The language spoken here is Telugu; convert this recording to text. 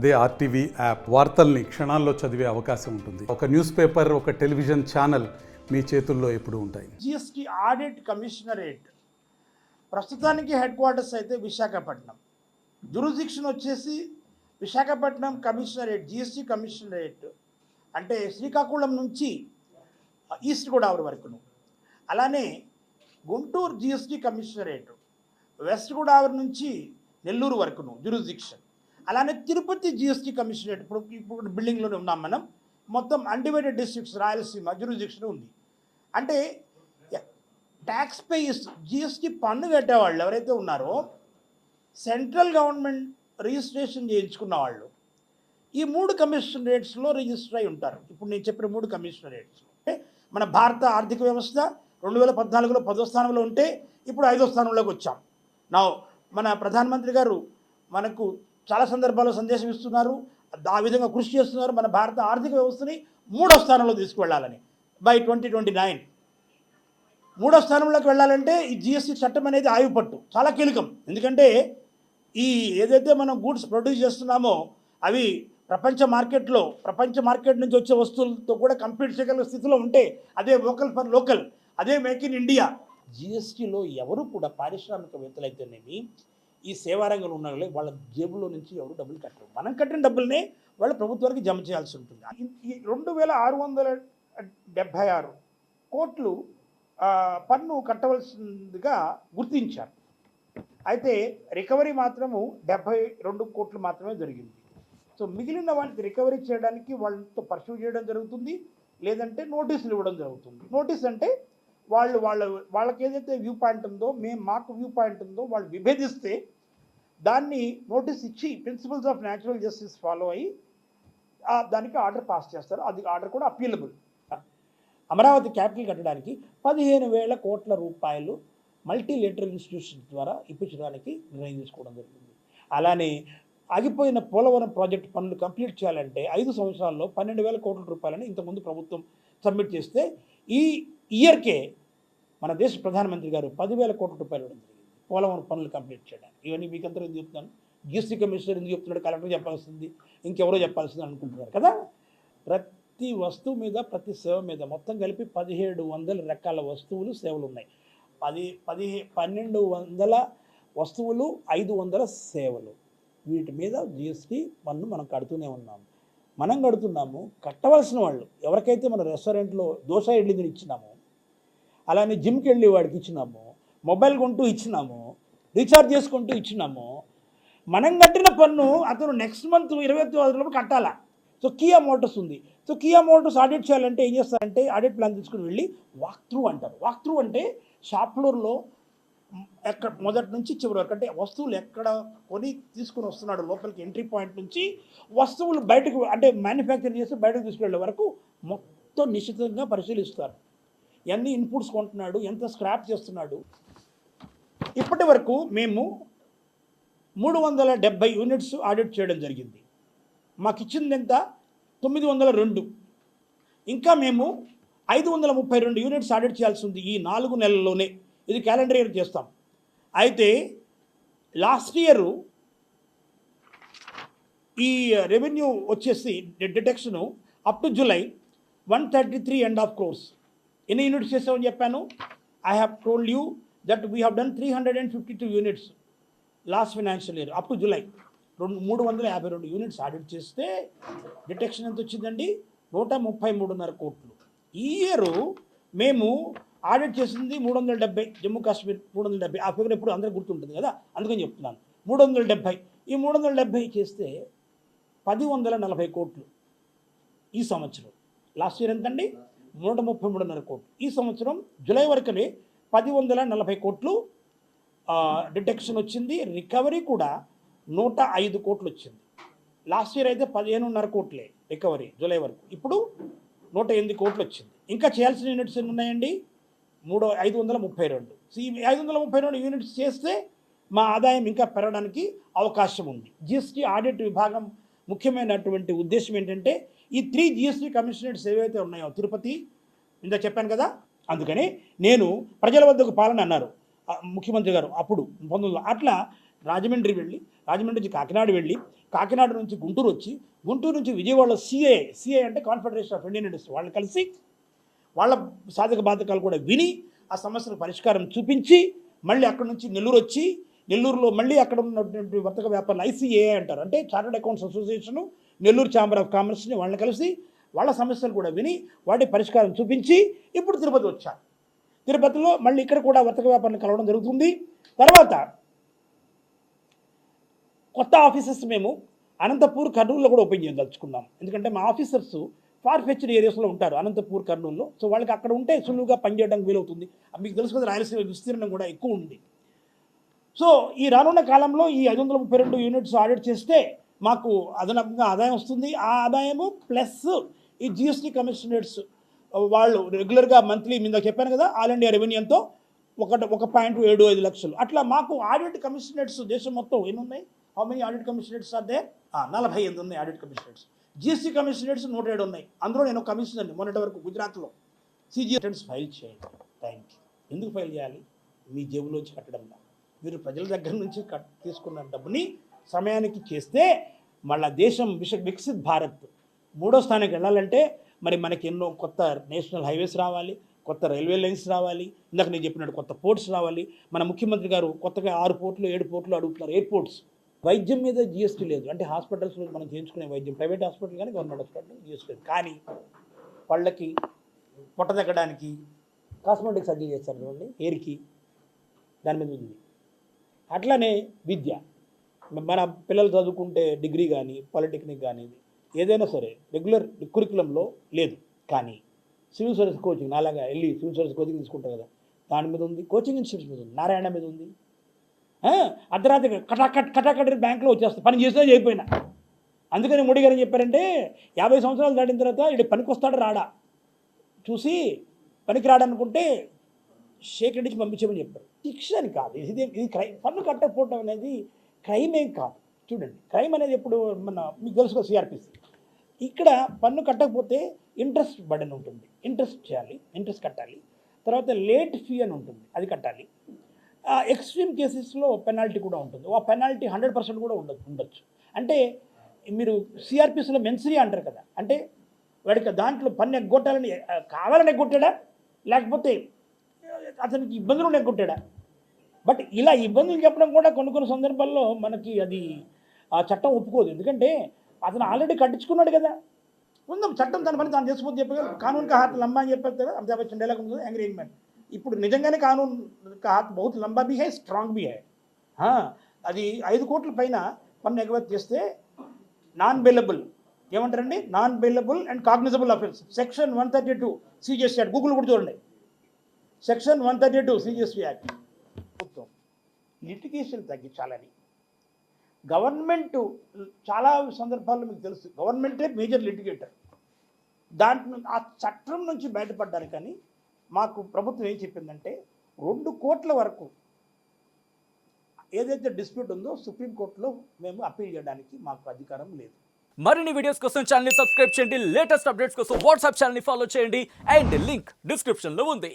అదే ఆర్టీవీ యాప్ వార్తల్ని క్షణాల్లో చదివే అవకాశం ఉంటుంది. ఒక న్యూస్ పేపర్, ఒక టెలివిజన్ ఛానల్ మీ చేతుల్లో ఎప్పుడూ ఉంటాయి. జిఎస్టీ ఆడిట్ కమిషనరేట్ ప్రస్తుతానికి హెడ్ క్వార్టర్స్ అయితే విశాఖపట్నం, జ్యూరిడిక్షన్ వచ్చేసి విశాఖపట్నం కమిషనరేట్, జిఎస్టీ కమిషనరేట్ అంటే శ్రీకాకుళం నుంచి ఈస్ట్ గోదావరి వరకును, అలానే Guntur GST commissionerate west Godavari నుంచి నెల్లూరు వరకును జ్యూరిడిక్షన్, అలానే తిరుపతి జిఎస్టీ కమిషనరేట్ ఇప్పుడు బిల్డింగ్లోనే ఉన్నాం మనం. మొత్తం అన్డివైడెడ్ డిస్ట్రిక్ట్స్ రాయలసీమ జ్యూరిడిక్షన్ ఉంది. అంటే ట్యాక్స్ పేయర్స్, జిఎస్టీ పన్ను కట్టేవాళ్ళు ఎవరైతే ఉన్నారో సెంట్రల్ గవర్నమెంట్ రిజిస్ట్రేషన్ చేయించుకున్న వాళ్ళు ఈ 3 కమిషనరేట్స్లో రిజిస్టర్ అయి ఉంటారు. ఇప్పుడు నేను చెప్పిన 3 కమిషనరేట్స్ అంటే మన భారత ఆర్థిక వ్యవస్థ 2014లో 10వ స్థానంలో ఉంటే ఇప్పుడు 5వ స్థానంలోకి వచ్చాం. నా మన ప్రధానమంత్రి గారు మనకు చాలా సందర్భాల్లో సందేశం ఇస్తున్నారు, ఆ విధంగా కృషి చేస్తున్నారు మన భారత ఆర్థిక వ్యవస్థని 3వ స్థానంలో తీసుకువెళ్ళాలని. బై 2029 3వ స్థానంలోకి వెళ్ళాలంటే ఈ జిఎస్టీ చట్టం అనేది ఆయుపట్టు చాలా కీలకం. ఎందుకంటే ఈ ఏదైతే మనం గూడ్స్ ప్రొడ్యూస్ చేస్తున్నామో అవి ప్రపంచ మార్కెట్ నుంచి వచ్చే వస్తువులతో కూడా కంపీట్ చేయగల స్థితిలో ఉంటే అదే వోకల్ ఫర్ లోకల్, అదే మేక్ ఇన్ ఇండియా. జిఎస్టీలో ఎవరు కూడా పారిశ్రామికవేత్తలైతేనేమి ఈ సేవారంగంలో ఉన్న వాళ్ళ జేబులో నుంచి ఎవరు డబ్బులు కట్టరు. మనం కట్టిన డబ్బులనే వాళ్ళు ప్రభుత్వానికి జమ చేయాల్సి ఉంటుంది. ఈ 2676 కోట్లు పన్ను కట్టవలసిందిగా గుర్తించారు. అయితే రికవరీ మాత్రము 72 కోట్లు మాత్రమే జరిగింది. సో మిగిలిన వాటికి రికవరీ చేయడానికి వాళ్ళతో పర్సూ చేయడం జరుగుతుంది, లేదంటే నోటీసులు ఇవ్వడం జరుగుతుంది. నోటీస్ అంటే వాళ్ళకి ఏదైతే వ్యూ పాయింట్ ఉందో, మాకు వ్యూ పాయింట్ ఉందో వాళ్ళు విభేదిస్తే దాన్ని నోటీస్ ఇచ్చి principles of natural justice follow అయ్యి దానికి ఆర్డర్ పాస్ చేస్తారు. అది ఆర్డర్ కూడా అప్పీలబుల్. అమరావతి క్యాపిటల్ కట్టడానికి 15,000 కోట్ల రూపాయలు మల్టీలేటరల్ ఇన్స్టిట్యూషన్ ద్వారా ఇప్పించడానికి నిర్ణయం తీసుకోవడం జరిగింది. అలానే ఆగిపోయిన పోలవరం ప్రాజెక్టు పనులు కంప్లీట్ చేయాలంటే 5 సంవత్సరాల్లో 12,000 కోట్ల రూపాయలని ఇంతకుముందు ప్రభుత్వం సబ్మిట్ చేస్తే ఈ ఇయర్కే మన దేశ ప్రధానమంత్రి గారు 10,000 కోట్ల రూపాయలు ఇవ్వడం జరిగింది పోలవరం పనులు కంప్లీట్ చేయడానికి. ఇవన్నీ మీకంతా ఎందుకు చెప్తున్నాను, జిఎస్టీ కమిషనర్ ఎందుకు చెప్తున్నాడు, కలెక్టర్ చెప్పాల్సింది, ఇంకెవరో చెప్పాల్సింది అనుకుంటున్నారు కదా. ప్రతి వస్తువు మీద, ప్రతి సేవ మీద మొత్తం కలిపి 1700 రకాల వస్తువులు, సేవలు ఉన్నాయి. 1200 వస్తువులు, 500 సేవలు. వీటి మీద జిఎస్టీ పన్ను మనం కడుతూనే ఉన్నాము. మనం కడుతున్నాము, కట్టవలసిన వాళ్ళు ఎవరికైతే మన రెస్టారెంట్లో దోశ ఇడ్లీ తిని ఇచ్చినాము, అలానే జిమ్కి వెళ్ళి వాడికి ఇచ్చినాము, మొబైల్ కొంటూ ఇచ్చినాము, రీఛార్జ్ చేసుకుంటూ ఇచ్చినాము, మనం కట్టిన పన్ను అతను నెక్స్ట్ మంత్ 28వ కట్టాలా. సో కియా మోటార్స్ ఉంది. సో కియా మోటార్స్ ఆడిట్ చేయాలంటే ఏం చేస్తారంటే ఆడిట్ ప్లాన్ తీసుకుని వెళ్ళి వాక్ త్రూ అంటారు. వాక్ త్రూ అంటే షాప్ ఫ్లోర్లో ఎక్కడ మొదటి నుంచి చివరి వరకు, అంటే వస్తువులు ఎక్కడ కొని తీసుకుని వస్తున్నాడు లోపలికి ఎంట్రీ పాయింట్ నుంచి వస్తువులు బయటకు, అంటే మ్యానుఫ్యాక్చర్ చేసి బయటకు తీసుకెళ్లే వరకు మొత్తం నిశ్చితంగా పరిశీలిస్తారు. ఎన్ని ఇన్పుట్స్ కొంటున్నాడు, ఎంత స్క్రాప్ చేస్తున్నాడు. ఇప్పటి వరకు మేము 370 యూనిట్స్ ఆడిట్ చేయడం జరిగింది. మాకు ఇచ్చింది ఎంత, 902. ఇంకా మేము 532 యూనిట్స్ ఆడిట్ చేయాల్సి ఉంది ఈ 4 నెలల్లోనే. ఇది క్యాలెండర్ ఇయర్ చేస్తాం. అయితే లాస్ట్ ఇయరు ఈ రెవెన్యూ వచ్చేసి detection up to July 133.5 crores. ఎన్ని యూనిట్స్ చేసామని చెప్పాను. I have told you that we have done 352 units last financial year up to July. 352 units audit చేస్తే డిటెక్షన్ ఎంత వచ్చిందండి, 133.5 కోట్లు. ఈ ఇయరు మేము ఆడిట్ చేసింది 370, జమ్మూ కాశ్మీర్ 370. ఆ ఫిగర్ ఎప్పుడు అందరికీ గుర్తుంటుంది కదా, అందుకని చెప్తున్నాను. 370. ఈ 370 చేస్తే 1,040 కోట్లు ఈ సంవత్సరం. లాస్ట్ ఇయర్ ఎంతండి, 133.5 కోట్లు. ఈ సంవత్సరం జూలై వరకునే 1,040 కోట్లు డిటెక్షన్ వచ్చింది. రికవరీ కూడా 105 కోట్లు వచ్చింది. లాస్ట్ ఇయర్ అయితే 15.5 కోట్లే రికవరీ జూలై వరకు. ఇప్పుడు 108 కోట్లు వచ్చింది. ఇంకా చేయాల్సిన యూనిట్స్ ఎన్ని ఉన్నాయండి, 532. సో ఈ 532 యూనిట్స్ చేస్తే మా ఆదాయం ఇంకా పెరగడానికి అవకాశం ఉంది. జిఎస్టీ ఆడిట్ విభాగం ముఖ్యమైనటువంటి ఉద్దేశం ఏంటంటే ఈ 3 జిఎస్టీ కమిషనరేట్స్ ఏవైతే ఉన్నాయో, తిరుపతి ఇందా చెప్పాను కదా, అందుకని నేను ప్రజల వద్దకు పాలన అన్నారు ముఖ్యమంత్రి గారు అప్పుడు 1900. అట్లా రాజమండ్రి వెళ్ళి, రాజమండ్రి నుంచి కాకినాడ వెళ్ళి, కాకినాడ నుంచి గుంటూరు వచ్చి, గుంటూరు నుంచి విజయవాడలో సిఏ అంటే కాన్ఫెడరేషన్ ఆఫ్ ఇండియన్ ఇండస్ట్రీ వాళ్ళు కలిసి వాళ్ళ సాధక బాధకాలు కూడా విని ఆ సమస్యలకు పరిష్కారం చూపించి మళ్ళీ అక్కడ నుంచి నెల్లూరు వచ్చి, నెల్లూరులో మళ్ళీ అక్కడ ఉన్నటువంటి వర్తక వ్యాపారులు ఐసీఏఐ అంటారు, అంటే chartered accounts association, Nellore chamber of కామర్స్ని వాళ్ళని కలిసి వాళ్ళ సమస్యలు కూడా విని వాటి పరిష్కారం చూపించి ఇప్పుడు తిరుపతి వచ్చారు. తిరుపతిలో మళ్ళీ ఇక్కడ కూడా వర్తక వ్యాపారాన్ని కలవడం జరుగుతుంది. తర్వాత కొత్త ఆఫీసెస్ మేము అనంతపూర్, కర్నూలులో కూడా ఓపెన్ చేయదలుచుకున్నాం. ఎందుకంటే మా ఆఫీసర్స్ ఫార్ ఫెచ్డ్ ఏరియాస్లో ఉంటారు అనంతపూర్, కర్నూలులో. సో వాళ్ళకి అక్కడ ఉంటే సులువుగా పనిచేయడానికి వీలవుతుంది. మీకు తెలుసు కదా, రాయలసీమ విస్తీర్ణం కూడా ఎక్కువ ఉంది. సో ఈ రానున్న కాలంలో ఈ 532 యూనిట్స్ ఆడిట్ చేస్తే మాకు అదనంగా ఆదాయం వస్తుంది. ఆ ఆదాయము ప్లస్ ఈ జిఎస్టీ కమిషనరేట్స్ వాళ్ళు రెగ్యులర్గా మంత్లీ మీద చెప్పాను కదా, ఆల్ ఇండియా రెవెన్యూతో 1.75 లక్షలు అట్లా మాకు ఆడిట్ కమిషనరేట్స్ దేశం మొత్తం ఎన్ని ఉన్నాయి? How many audit commissionerates are they? 48 ఉన్నాయి ఆడిట్ కమిషనరేట్స్. జిఎస్టీ కమిషనరేట్స్ 107 ఉన్నాయి. అందులో నేను కమిషనర్ని మొన్నటి వరకు గుజరాత్లో. సిజిఎస్ ఫైల్ చేయండి. Thank you. ఎందుకు ఫైల్ చేయాలి? మీ జేబులోంచి కట్టడం. మీరు ప్రజల దగ్గర నుంచి తీసుకున్న డబ్బుని సమయానికి చేస్తే మళ్ళా దేశం వికసిత్ భారత్ 3వ స్థానానికి వెళ్ళాలంటే మరి మనకి ఎన్నో కొత్త నేషనల్ హైవేస్ రావాలి, కొత్త రైల్వే లైన్స్ రావాలి, ఇందాక నేను చెప్పినట్టు కొత్త పోర్ట్స్ రావాలి. మన ముఖ్యమంత్రి గారు కొత్తగా 6 పోర్ట్లు 7 పోర్ట్లు అడుగుతున్నారు, ఎయిర్పోర్ట్స్. వైద్యం మీద జిఎస్టీ లేదు, అంటే హాస్పిటల్స్లో మనం చేయించుకునే వైద్యం, ప్రైవేట్ హాస్పిటల్ కానీ గవర్నమెంట్ హాస్పిటల్ జిఎస్టీ లేదు. కానీ వాళ్ళకి పొట్ట తగ్గడానికి కాస్మెటిక్ సర్జరీ చేస్తారు చూడండి, హెయిర్కి, దాని మీద ఉంది. అట్లానే విద్య, మన పిల్లలు చదువుకుంటే డిగ్రీ కానీ పాలిటెక్నిక్ కానీ ఏదైనా సరే రెగ్యులర్ కురికులంలో లేదు. కానీ సివిల్ సర్వీస్ కోచింగ్ నాలాగా వెళ్ళి సివిల్ సర్వీస్ కోచింగ్ తీసుకుంటారు కదా, దాని మీద ఉంది. కోచింగ్ ఇన్స్టిట్యూట్స్ మీద ఉంది, నారాయణ మీద ఉంది. అర్ధరాత్రి కటాకట్ బ్యాంకులో వచ్చేస్తుంది, పని చేసినా చేయకపోయినా. అందుకని మోడీ గారు ఏం చెప్పారంటే 50 సంవత్సరాలు దాటిన తర్వాత ఇది పనికి వస్తాడు రాడా చూసి, పనికి రాడనుకుంటే షేక్ నుంచి పంపించమని చెప్పారు. శిక్ష అని కాదు ఇది క్రైమ్. పన్ను కట్టకపోవడం అనేది క్రైమ్ ఏం కాదు. చూడండి, క్రైమ్ అనేది ఎప్పుడు మీకు తెలుసుకో సిఆర్పిసి. ఇక్కడ పన్ను కట్టకపోతే ఇంట్రెస్ట్ బర్డెన్ ఉంటుంది, ఇంట్రెస్ట్ చేయాలి, ఇంట్రెస్ట్ కట్టాలి. తర్వాత లేట్ ఫీ అని ఉంటుంది, అది కట్టాలి. ఎక్స్ట్రీమ్ కేసెస్లో పెనాల్టీ కూడా ఉంటుంది. ఆ పెనాల్టీ 100% కూడా ఉండొచ్చు. అంటే మీరు సిఆర్పిసిలో మెన్సరీ అంటారు కదా, అంటే వాడికి దాంట్లో పన్ను ఎగ్గొట్టాలని కావాలని ఎగ్గొట్టాడా, లేకపోతే అతనికి ఇబ్బందులు ఎగ్గొట్టాడా? బట్ ఇలా ఇబ్బందులు చెప్పడం కూడా కొన్ని సందర్భాల్లో మనకి అది ఆ చట్టం ఒప్పుకోదు. ఎందుకంటే అతను ఆల్రెడీ కట్టించుకున్నాడు కదా, ఉందాం చట్టం తన పని తాను చేసుకోవద్దు చెప్పగలరు. కానూన్ కా హాత్ లంబా అని చెప్పారు కదా, అమితాబ్ బచ్చన్ డైలాగ్ ఉంది, యాంగ్రీ యంగ్ మ్యాన్. ఇప్పుడు నిజంగానే కానూన్ కా హాత్ బహుత్ లంబా బీ హై, స్ట్రాంగ్ బీ హై. అది 5 కోట్ల పైన పన్ను ఎగవేత చేస్తే నాన్ బెయిలబుల్, ఏమంటారండి, non bailable and cognizable offence, section 132 CGST act. Google కూడా చూడండి, సెక్షన్ 132 సిజిఎస్టీ యాక్ట్. లిటిగేషన్ తగ్గించాలని గవర్నమెంట్ చాలా సందర్భాల్లో మీకు తెలుసు, గవర్నమెంటే మేజర్ లిటిగేటర్. దాంట్లో ఆ చట్టం నుంచి బయటపడ్డారు. కానీ మాకు ప్రభుత్వం ఏం చెప్పిందంటే 2 కోట్ల వరకు ఏదైతే డిస్ప్యూట్ ఉందో సుప్రీంకోర్టులో మేము అప్పీల్ చేయడానికి మాకు అధికారం లేదు. మరిన్ని వీడియోస్ కోసం ఛానల్ ని సబ్స్క్రైబ్ చేయండి, లేటెస్ట్ అప్డేట్స్ కోసం వాట్సాప్ ఛానల్ ని ఫాలో చేయండి, అండ్ లింక్ డిస్క్రిప్షన్ లో ఉంది.